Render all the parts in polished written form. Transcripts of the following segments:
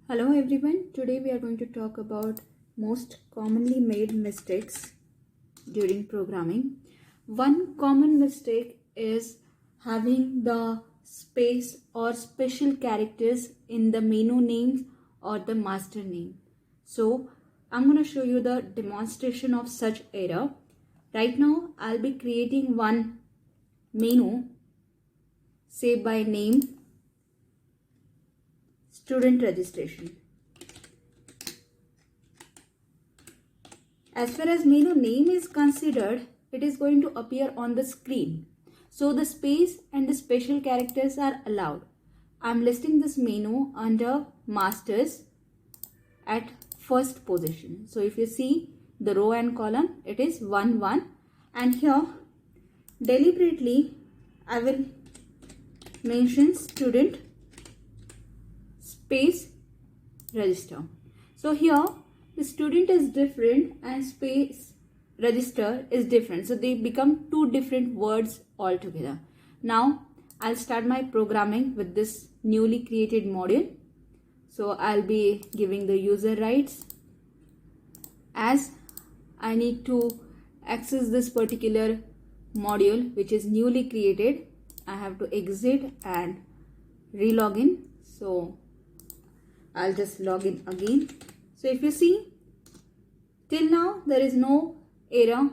Hello everyone, today we are going to talk about most commonly made mistakes during programming. One common mistake is having the space or special characters in the menu name or the master name. So I'm going to show you the demonstration of such error. Right now I'll be creating one menu, say by name student registration. As far as menu name is considered, it is going to appear on the screen. So the space and the special characters are allowed. I'm listing this menu under masters at first position. So if you see the row and column, it is 1, 1. And here deliberately I will mention student space register. So here the student is different and space register is different. So they become two different words altogether. Now I'll start my programming with this newly created module. So I'll be giving the user rights. As I need to access this particular module which is newly created, I have to exit and re-log in. So I'll just log in again. So if you see, till now there is no error.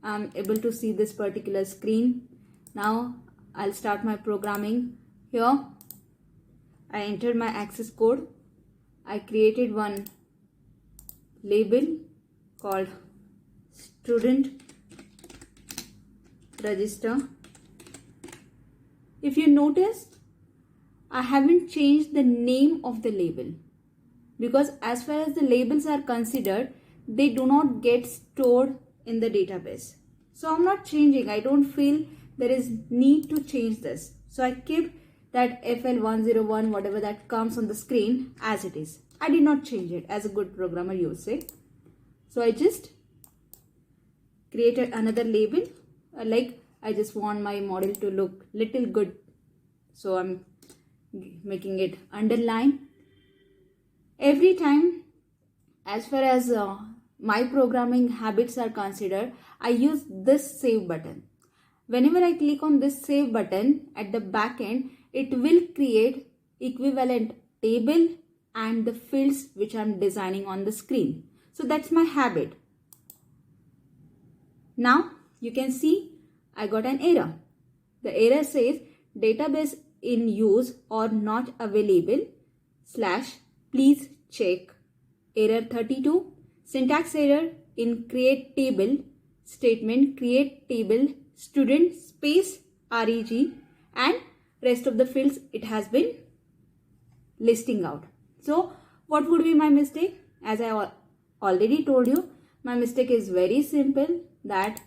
I'm able to see this particular screen. Now I'll start my programming. Here I entered my access code. I created one label called student register. If you notice, I haven't changed the name of the label because as far as the labels are considered, they do not get stored in the database. So I'm not changing. I don't feel there is need to change this. So I keep that FL101, whatever that comes on the screen as it is. I did not change it as a good programmer, you say. So I just created another label. Like I just want my model to look little good. So I'm making it underline. Every time, as far as my programming habits are considered, I use this save button. Whenever I click on this save button at the back end, it will create equivalent table and the fields which I'm designing on the screen. So that's my habit. Now you can see I got an error. The error says database in use or not available / please check. Error 32. Syntax error in create table statement, create table student space reg, and rest of the fields it has been listing out. So what would be my mistake? As I already told you, my mistake is very simple, that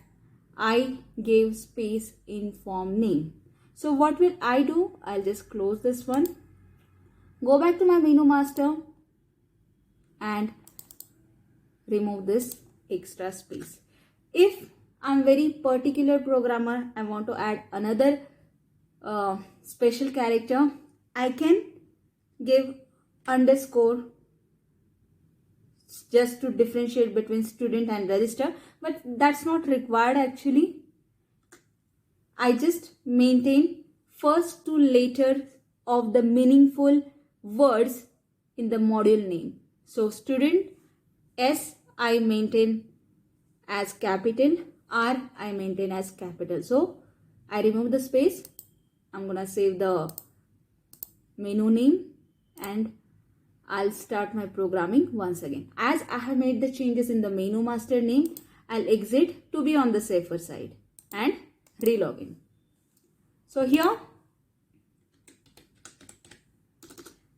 I gave space in form name. So what will I do? I'll just close this one. Go back to my menu master and remove this extra space. If I'm very particular programmer, I want to add another special character, I can give underscore just to differentiate between student and register, but that's not required actually. I just maintain first two letters of the meaningful words in the module name. So student S I maintain as capital, R I maintain as capital. So I remove the space. I'm gonna save the menu name and I'll start my programming once again. As I have made the changes in the menu master name, I'll exit to be on the safer side and re-log in. So here,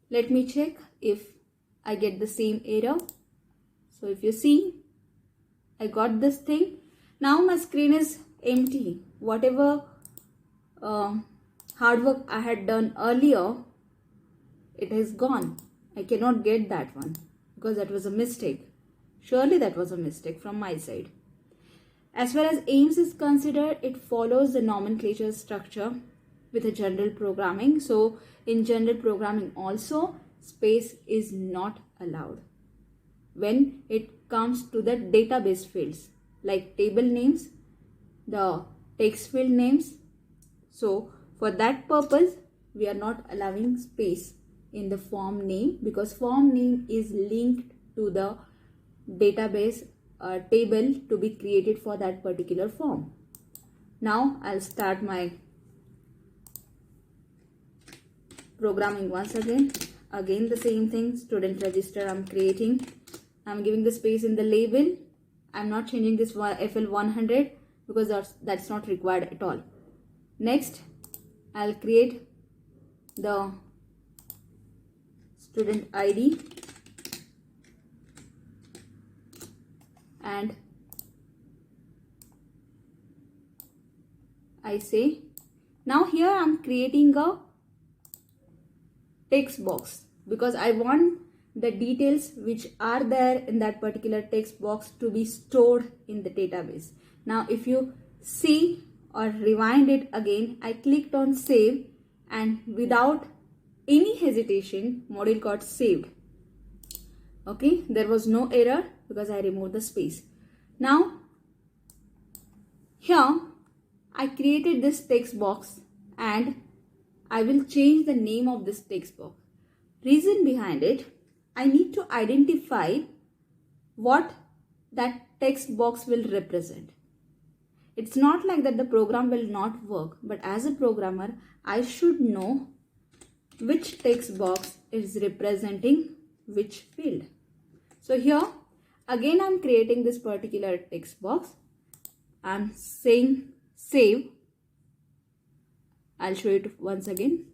let me check if I get the same error. So if you see, I got this thing. Now my screen is empty. Whatever hard work I had done earlier, it is gone. I cannot get that one because that was a mistake. Surely that was a mistake from my side. As far as AIMS is considered, it follows the nomenclature structure with a general programming. So in general programming also, space is not allowed when it comes to the database fields like table names, the text field names. So for that purpose, we are not allowing space in the form name because form name is linked to the database table to be created for that particular form. Now I'll start my programming once again. Again the same thing, student register I'm creating. I'm giving the space in the label. I'm not changing this FL100 because that's not required at all. Next, I'll create the student ID and I say, now here I'm creating a text box because I want the details which are there in that particular text box to be stored in the database. Now if you see or rewind it again, I clicked on save and without any hesitation module got saved. Okay, there was no error because I removed the space. Now here I created this text box and I will change the name of this text box. Reason behind it, I need to identify what that text box will represent. It's not like that the program will not work, but as a programmer, I should know which text box is representing which field. So here, again I'm creating this particular text box. I'm saying save. I'll show it once again.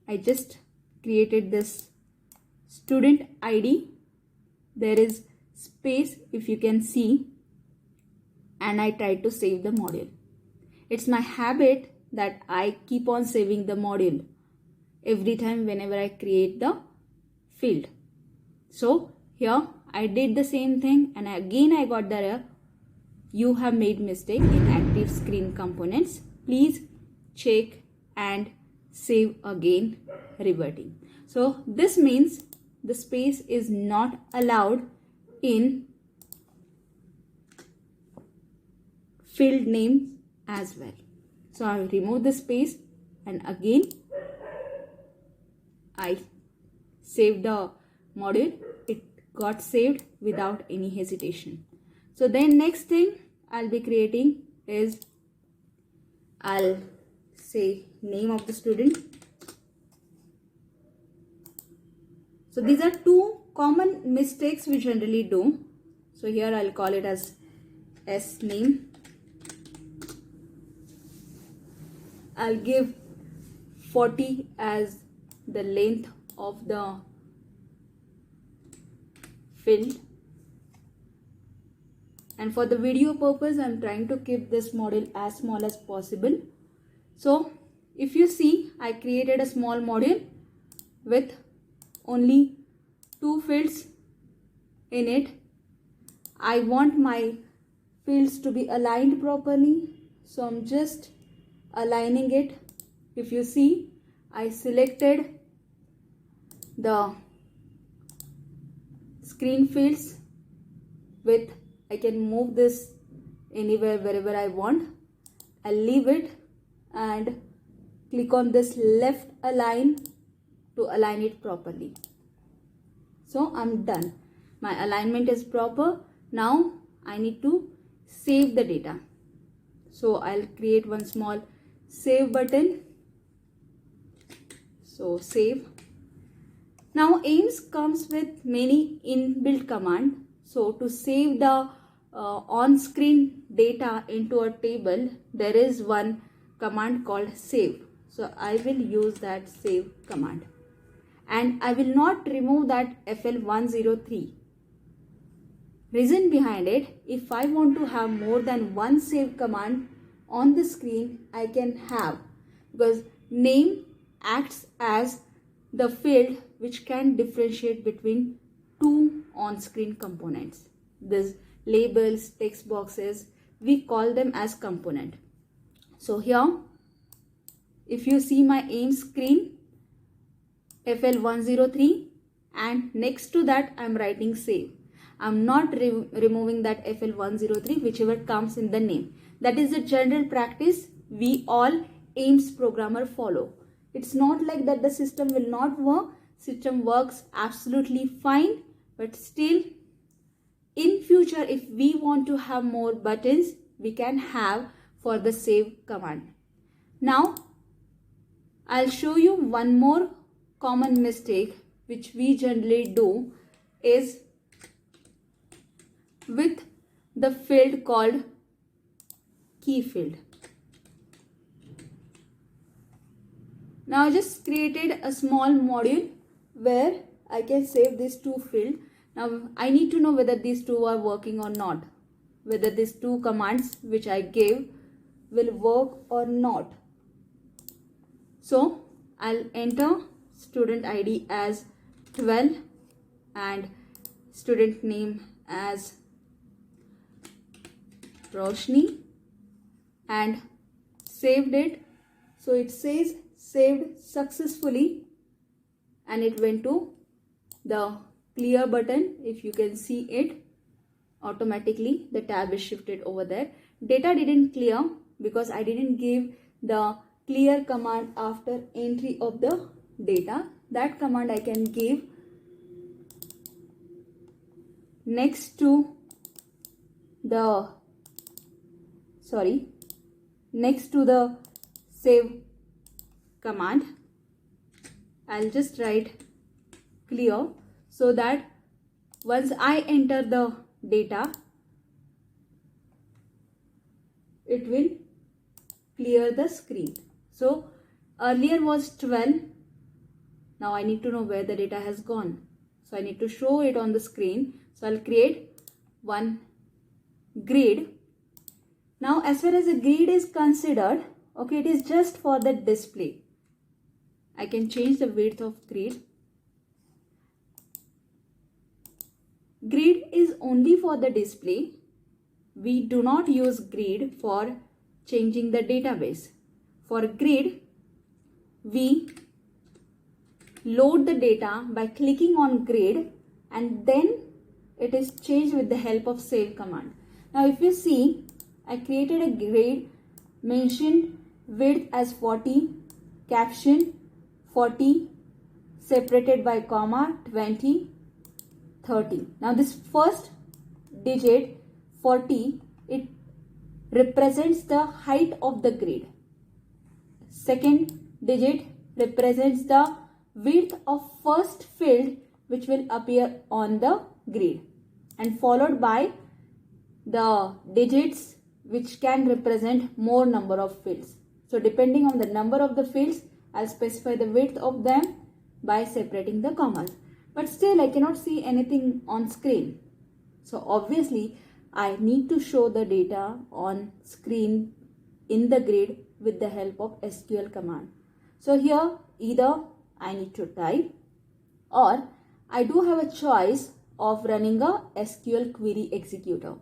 I just created this student ID. There is space if you can see, and I try to save the module. It's my habit that I keep on saving the module every time whenever I create the field. So here I did the same thing and again I got the error. You have made mistake in active screen components. Please check and save again, reverting. So this means the space is not allowed in field names as well. So I remove the space and again I save the module. It got saved without any hesitation. So then next thing I'll be creating is, I'll say name of the student. So these are two common mistakes we generally do. So here I'll call it as S name. I'll give 40 as the length of the field. And for the video purpose, I'm trying to keep this module as small as possible. So if you see, I created a small module with only 2 fields in it. I want my fields to be aligned properly. So I'm just aligning it. If you see, I selected the screen fields with, I can move this anywhere wherever I want. I'll leave it and click on this left align to align it properly. So I'm done. My alignment is proper. Now I need to save the data. So I'll create one small save button. So save. Now AIMS comes with many inbuilt commands. So to save the on-screen data into a table, there is one command called save. So I will use that save command. And I will not remove that FL103. Reason behind it, if I want to have more than one save command on the screen, I can have, because name acts as the field which can differentiate between two on-screen components. These labels, text boxes, we call them as component. So here, if you see my AIMS screen, FL103, and next to that I'm writing save. I'm not removing that FL103, whichever comes in the name. That is the general practice we all AIMS programmer follow. It's not like that the system will not work. System works absolutely fine, but still in future if we want to have more buttons, we can have for the save command. Now I'll show you one more common mistake which we generally do is with the field called key field. Now I just created a small module where I can save these two fields. Now I need to know whether these two are working or not, whether these two commands which I gave will work or not. So I'll enter student ID as 12 and student name as Roshni and saved it. So it says saved successfully and it went to the clear button. If you can see it, automatically the tab is shifted over there. Data didn't clear because I didn't give the clear command after entry of the data. That command I can give next to the save command. I'll just write clear so that once I enter the data, it will clear the screen. So earlier was 12. Now I need to know where the data has gone. So I need to show it on the screen. So I'll create one grid. Now as far as a grid is considered, okay, it is just for the display. I can change the width of grid. Grid is only for the display. We do not use grid for changing the database. For grid, we load the data by clicking on grid and then it is changed with the help of save command. Now if you see, I created a grid, mentioned width as 40, caption 40, separated by comma 20, 30. Now this first digit 40, it represents the height of the grid. Second digit represents the width of first field which will appear on the grid, and followed by the digits which can represent more number of fields. So depending on the number of the fields, I'll specify the width of them by separating the commas. But still I cannot see anything on screen. So obviously I need to show the data on screen in the grid with the help of SQL command. So here either I need to type or I do have a choice of running a SQL query executor.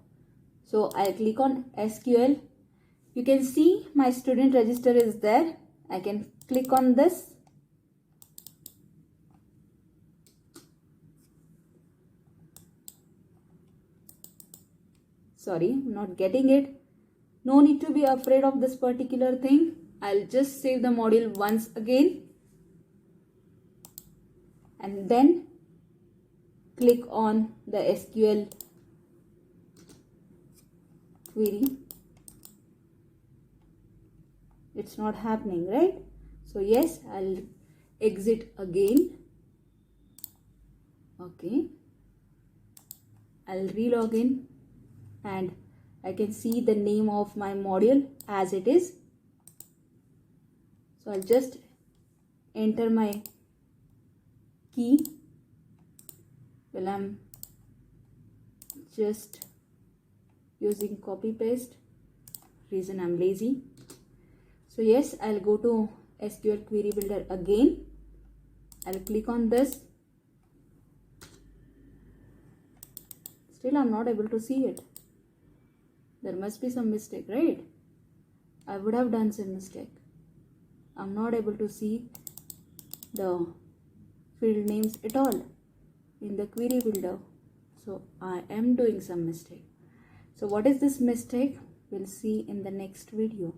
So I'll click on SQL. You can see my student register is there. I can click on this. Sorry, I'm not getting it. No need to be afraid of this particular thing. I'll just save the module once again and then click on the SQL query. It's not happening, right? So yes, I'll exit again. Okay, I'll relog in and I can see the name of my module as it is. So I'll just enter my key. Well, I'm just using copy paste, reason I'm lazy. So yes, I'll go to SQL query builder again. I'll click on this. Still I'm not able to see it. There must be some mistake, right? I would have done some mistake. I'm not able to see the field names at all in the query builder. So I am doing some mistake. So what is this mistake? We'll see in the next video.